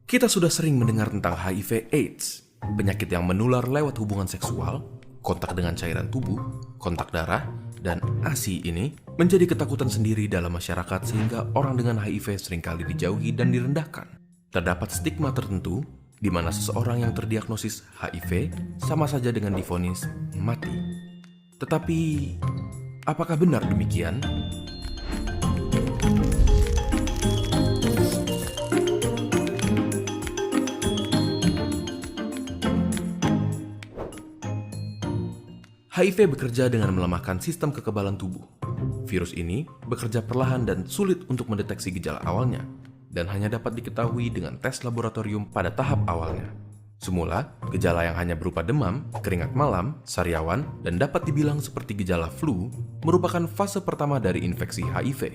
Kita sudah sering mendengar tentang HIV/AIDS, penyakit yang menular lewat hubungan seksual, kontak dengan cairan tubuh, kontak darah, dan ASI ini menjadi ketakutan sendiri dalam masyarakat sehingga orang dengan HIV seringkali dijauhi dan direndahkan. Terdapat stigma tertentu di mana seseorang yang terdiagnosis HIV sama saja dengan divonis mati. Tetapi, apakah benar demikian? HIV bekerja dengan melemahkan sistem kekebalan tubuh. Virus ini bekerja perlahan dan sulit untuk mendeteksi gejala awalnya, dan hanya dapat diketahui dengan tes laboratorium pada tahap awalnya. Semula, gejala yang hanya berupa demam, keringat malam, sariawan, dan dapat dibilang seperti gejala flu, merupakan fase pertama dari infeksi HIV.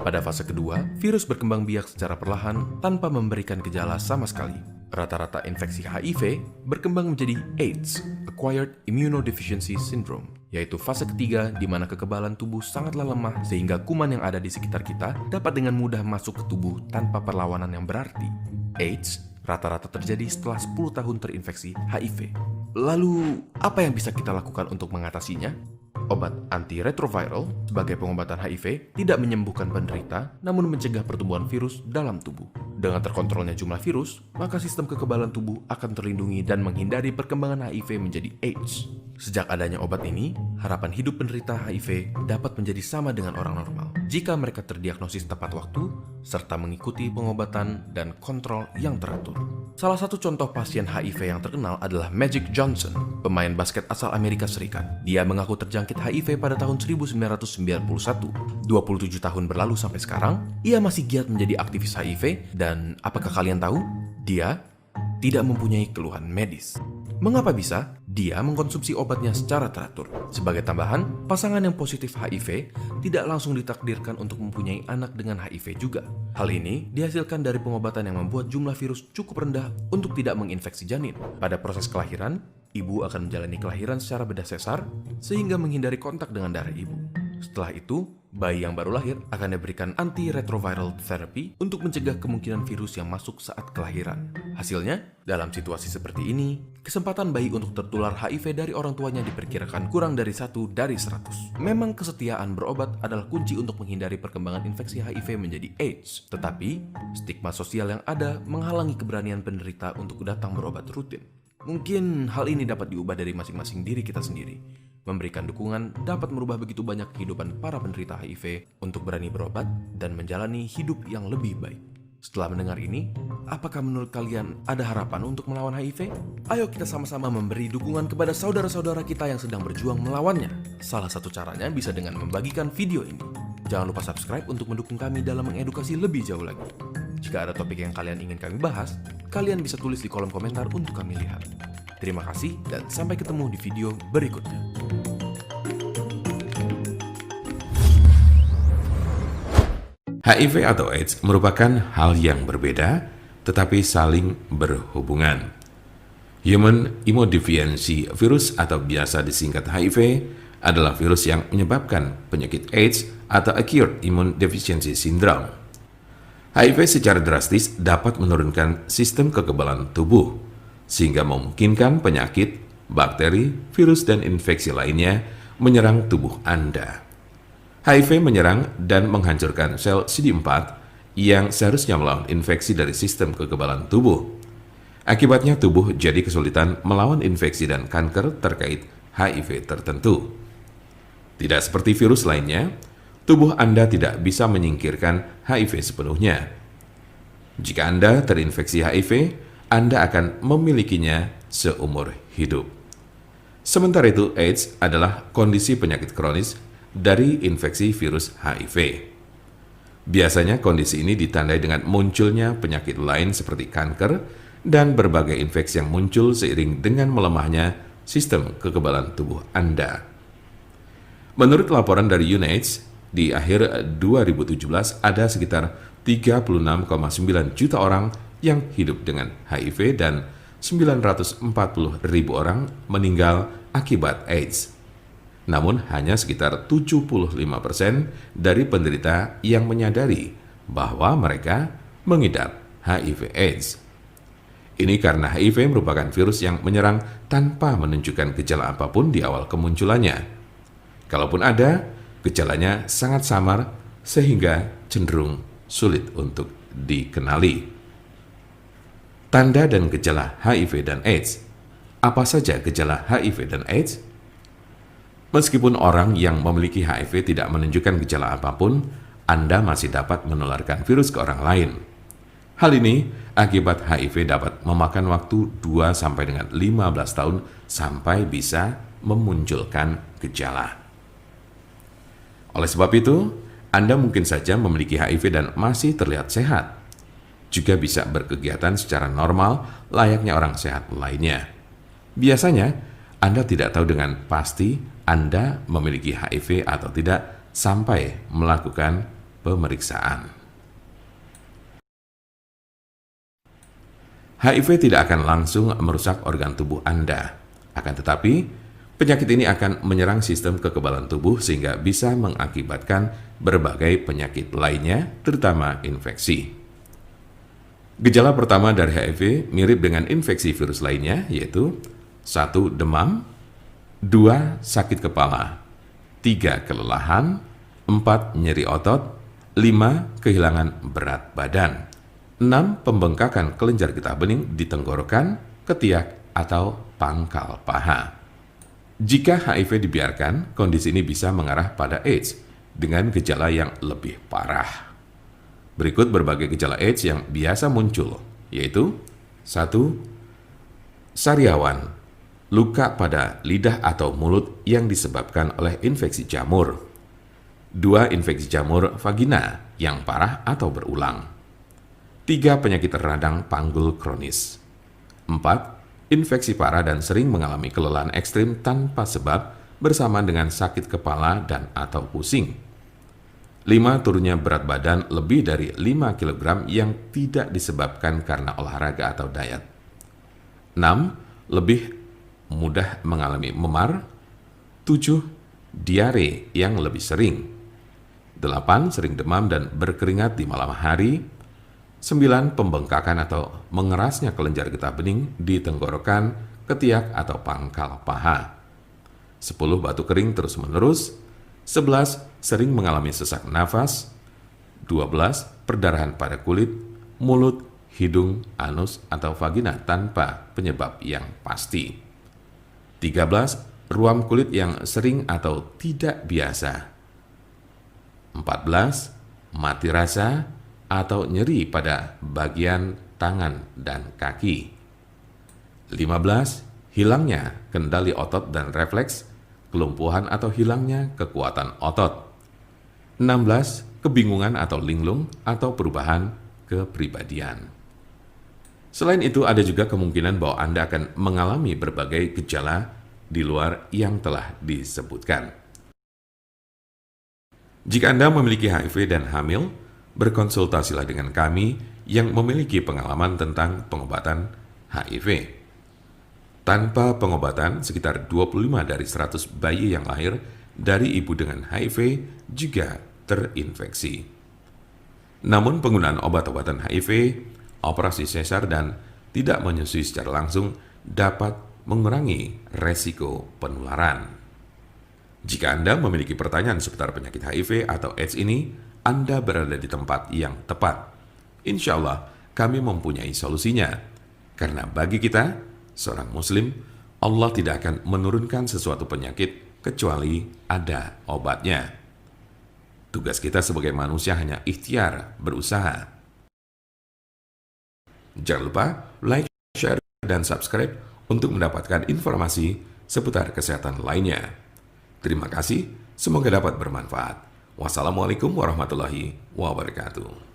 Pada fase kedua, virus berkembang biak secara perlahan tanpa memberikan gejala sama sekali. Rata-rata infeksi HIV berkembang menjadi AIDS, Acquired Immunodeficiency Syndrome, yaitu fase ketiga di mana kekebalan tubuh sangatlah lemah sehingga kuman yang ada di sekitar kita dapat dengan mudah masuk ke tubuh tanpa perlawanan yang berarti. AIDS rata-rata terjadi setelah 10 tahun terinfeksi HIV. Lalu, apa yang bisa kita lakukan untuk mengatasinya? Obat antiretroviral sebagai pengobatan HIV tidak menyembuhkan penderita, namun mencegah pertumbuhan virus dalam tubuh. Dengan terkontrolnya jumlah virus, maka sistem kekebalan tubuh akan terlindungi dan menghindari perkembangan HIV menjadi AIDS. Sejak adanya obat ini, harapan hidup penderita HIV dapat menjadi sama dengan orang normal jika mereka terdiagnosis tepat waktu, serta mengikuti pengobatan dan kontrol yang teratur. Salah satu contoh pasien HIV yang terkenal adalah Magic Johnson, pemain basket asal Amerika Serikat. Dia mengaku terjangkit HIV pada tahun 1991. 27 tahun berlalu sampai sekarang, ia masih giat menjadi aktivis HIV dan apakah kalian tahu? Dia tidak mempunyai keluhan medis. Mengapa bisa? Dia mengkonsumsi obatnya secara teratur. Sebagai tambahan, pasangan yang positif HIV tidak langsung ditakdirkan untuk mempunyai anak dengan HIV juga. Hal ini dihasilkan dari pengobatan yang membuat jumlah virus cukup rendah untuk tidak menginfeksi janin. Pada proses kelahiran, ibu akan menjalani kelahiran secara bedah sesar sehingga menghindari kontak dengan darah ibu. Setelah itu, bayi yang baru lahir akan diberikan antiretroviral therapy untuk mencegah kemungkinan virus yang masuk saat kelahiran. Hasilnya, dalam situasi seperti ini, kesempatan bayi untuk tertular HIV dari orang tuanya diperkirakan kurang dari 1 dari 100. Memang kesetiaan berobat adalah kunci untuk menghindari perkembangan infeksi HIV menjadi AIDS. Tetapi, stigma sosial yang ada menghalangi keberanian penderita untuk datang berobat rutin. Mungkin hal ini dapat diubah dari masing-masing diri kita sendiri. Memberikan dukungan dapat merubah begitu banyak kehidupan para penderita HIV untuk berani berobat dan menjalani hidup yang lebih baik. Setelah mendengar ini, apakah menurut kalian ada harapan untuk melawan HIV? Ayo kita sama-sama memberi dukungan kepada saudara-saudara kita yang sedang berjuang melawannya. Salah satu caranya bisa dengan membagikan video ini. Jangan lupa subscribe untuk mendukung kami dalam mengedukasi lebih jauh lagi. Jika ada topik yang kalian ingin kami bahas, kalian bisa tulis di kolom komentar untuk kami lihat. Terima kasih dan sampai ketemu di video berikutnya. HIV atau AIDS merupakan hal yang berbeda, tetapi saling berhubungan. Human Immunodeficiency Virus atau biasa disingkat HIV adalah virus yang menyebabkan penyakit AIDS atau Acquired Immunodeficiency Syndrome. HIV secara drastis dapat menurunkan sistem kekebalan tubuh, sehingga memungkinkan penyakit, bakteri, virus, dan infeksi lainnya menyerang tubuh Anda. HIV menyerang dan menghancurkan sel CD4 yang seharusnya melawan infeksi dari sistem kekebalan tubuh. Akibatnya tubuh jadi kesulitan melawan infeksi dan kanker terkait HIV tertentu. Tidak seperti virus lainnya, tubuh Anda tidak bisa menyingkirkan HIV sepenuhnya. Jika Anda terinfeksi HIV, Anda akan memilikinya seumur hidup. Sementara itu, AIDS adalah kondisi penyakit kronis dari infeksi virus HIV. Biasanya kondisi ini ditandai dengan munculnya penyakit lain seperti kanker dan berbagai infeksi yang muncul seiring dengan melemahnya sistem kekebalan tubuh Anda. Menurut laporan dari UNAIDS, di akhir 2017 ada sekitar 36,9 juta orang yang hidup dengan HIV dan 940.000 orang meninggal akibat AIDS. Namun hanya sekitar 75% dari penderita yang menyadari bahwa mereka mengidap HIV/AIDS. Ini karena HIV merupakan virus yang menyerang tanpa menunjukkan gejala apapun di awal kemunculannya. Kalaupun ada, gejalanya sangat samar sehingga cenderung sulit untuk dikenali. Tanda dan gejala HIV dan AIDS. Apa saja gejala HIV dan AIDS? Meskipun orang yang memiliki HIV tidak menunjukkan gejala apapun, Anda masih dapat menularkan virus ke orang lain. Hal ini akibat HIV dapat memakan waktu 2 sampai dengan 15 tahun sampai bisa memunculkan gejala. Oleh sebab itu, Anda mungkin saja memiliki HIV dan masih terlihat sehat. Juga bisa berkegiatan secara normal layaknya orang sehat lainnya. Biasanya, Anda tidak tahu dengan pasti Anda memiliki HIV atau tidak sampai melakukan pemeriksaan. HIV tidak akan langsung merusak organ tubuh Anda. Akan tetapi, penyakit ini akan menyerang sistem kekebalan tubuh sehingga bisa mengakibatkan berbagai penyakit lainnya, terutama infeksi. Gejala pertama dari HIV mirip dengan infeksi virus lainnya, yaitu 1. Demam, 2. Sakit kepala, 3. Kelelahan, 4. Nyeri otot, 5. Kehilangan berat badan, 6. Pembengkakan kelenjar getah bening di tenggorokan, ketiak, atau pangkal paha. Jika HIV dibiarkan, kondisi ini bisa mengarah pada AIDS dengan gejala yang lebih parah. Berikut berbagai gejala AIDS yang biasa muncul, yaitu 1. Sariawan, luka pada lidah atau mulut yang disebabkan oleh infeksi jamur. 2. Infeksi jamur vagina yang parah atau berulang. 3. Penyakit radang panggul kronis. 4. Infeksi parah dan sering mengalami kelelahan ekstrim tanpa sebab bersama dengan sakit kepala dan atau pusing. 5. Turunnya berat badan lebih dari 5 kg yang tidak disebabkan karena olahraga atau diet. 6. Lebih mudah mengalami memar. 7. Diare yang lebih sering. 8. Sering demam dan berkeringat di malam hari. 9. Pembengkakan atau mengerasnya kelenjar getah bening di tenggorokan, ketiak, atau pangkal paha. 10. Batuk kering terus-menerus. 11. Sering mengalami sesak nafas. 12. Perdarahan pada kulit, mulut, hidung, anus, atau vagina tanpa penyebab yang pasti. 13. Ruam kulit yang sering atau tidak biasa. 14. Mati rasa atau nyeri pada bagian tangan dan kaki. 15. Hilangnya kendali otot dan refleks, kelumpuhan atau hilangnya kekuatan otot. 16. Kebingungan atau linglung atau perubahan kepribadian. Selain itu, ada juga kemungkinan bahwa Anda akan mengalami berbagai gejala di luar yang telah disebutkan. Jika Anda memiliki HIV dan hamil, berkonsultasilah dengan kami yang memiliki pengalaman tentang pengobatan HIV. Tanpa pengobatan, sekitar 25 dari 100 bayi yang lahir dari ibu dengan HIV juga terinfeksi. Namun penggunaan obat-obatan HIV, operasi sesar, dan tidak menyusui secara langsung dapat mengurangi resiko penularan. Jika Anda memiliki pertanyaan seputar penyakit HIV atau AIDS ini, Anda berada di tempat yang tepat. Insya Allah, kami mempunyai solusinya. Karena bagi kita, seorang Muslim, Allah tidak akan menurunkan sesuatu penyakit kecuali ada obatnya. Tugas kita sebagai manusia hanya ikhtiar, berusaha. Jangan lupa like, share, dan subscribe untuk mendapatkan informasi seputar kesehatan lainnya. Terima kasih, semoga dapat bermanfaat. Wassalamualaikum warahmatullahi wabarakatuh.